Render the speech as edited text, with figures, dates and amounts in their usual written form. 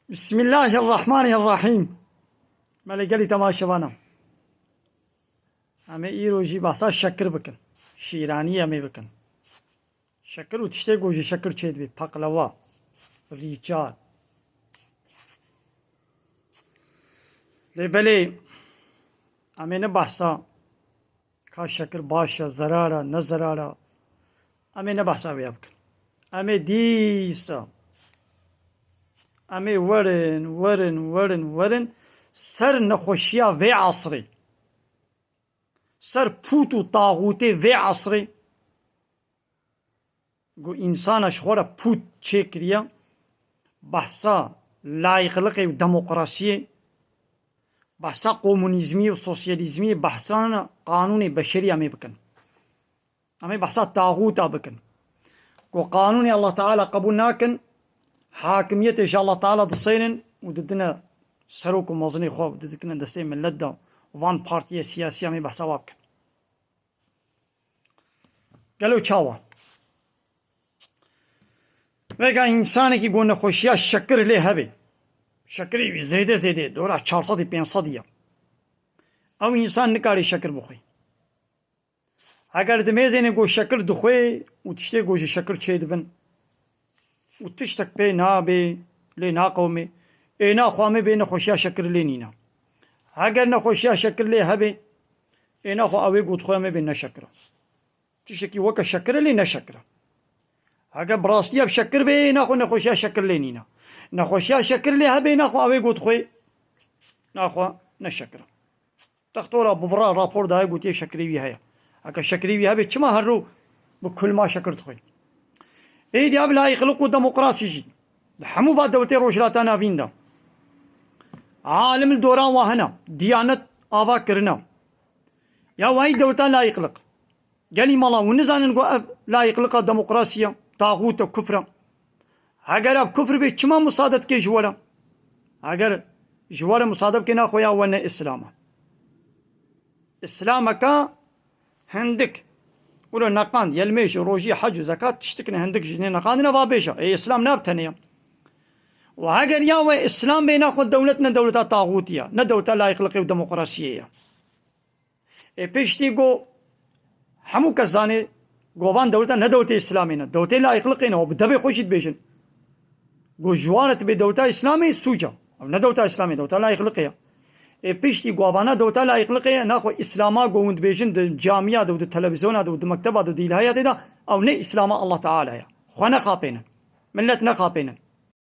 بسم الله الرحمن الرحیم. ملگری تماشاوانم همه ایروجی بحثا شکر بکن شیرانی همه بکن شکر و تشته گوجه شکر چید بی پقلوا ریچال بله همه نه بحثا که شکر باشه زراره نه زراره همه نه بحثا بیا بکن همه دیسا همه ورن سر نخوشیا و عصری سر پوت و طاغوته و عصری گو انسانش خورا پوت چه کریا بحثا لایقلقی و دموکراسی بحثا کمونیزمی و سوسیالیزمی بحثا قانون بشری همه بکن همه بحثا طاغوتا بکن گو قانون الله تعالی قبول ناکن حاکمیت ان شاء الله تعالی دصينن وددنا سروك وموزني خو ددكنا دسي من لدا وان بارتي سياسيه مي بحثا وابك قالوا تشاوا وگا انسان کی گونه خوشیا شکر له هبه شکری زیده دورا 400 500 یا او انسان نکاری شکر بخوی اگر دمیزینه گو شکر دخوی و تشته گوش شکر چه دبن و تشتك بي نابي لنا قومي اينا خوامي بين خوشيا شكر لينينا هاگر نخوشيا شكر لي هبي اينا خو اوي قد خوامي بين شكر تشكي وكا شكر لي نشكر هاگر براستيا بشكر بي اينا خو نخوشيا شكر لينينا نخوشيا شكر لي هبي اينا خو اوي قد خوي ناخو نشكر تختورا بفرا رابور داي قد شكري بي هيا هاگر شكري بي هبي چما هرو بكل ما شكرت خوي اي دي لا يخلقوا ديمقراطي جي حمو بعد دولتي روشلاتانا بيندا عالم الدوران وهنا ديانت آبا كرنا يا واي دولتا لا يخلق قالي مالا ونزان نقول لا يخلق ديمقراطية طاغوت وكفر اگر اب كفر بي چما مصادت كي جوالا اگر جوالا مصادب كي ناخويا وانا اسلامك هندك ولو نقان يلميش روجي حج وزكاة تشتكنا هندك جنين نقاندنا بابيشا اي اسلام نابتنيا وهاجر ياوي اسلام بيناخد دولتنا دولة طاغوتية نا دولة لا يخلقي وديمقراطية اي بيشتي جو حمو كزاني جوبان دولة نا دولة اسلامينا دولة لا يخلقينا وبدبي خوشيت بيشن جو جوارت بدولة اسلامي سوجا او نا دولة اسلامي دولة لا يخلقيها پیشتی گوابانا دوتا لا يخلقيا ناخو اسلاما گوند بيجن د جامعه د تلفزيون د مكتبه د الهيات دا او نه اسلاما الله تعالى خو نه خاپين ملت نه خاپين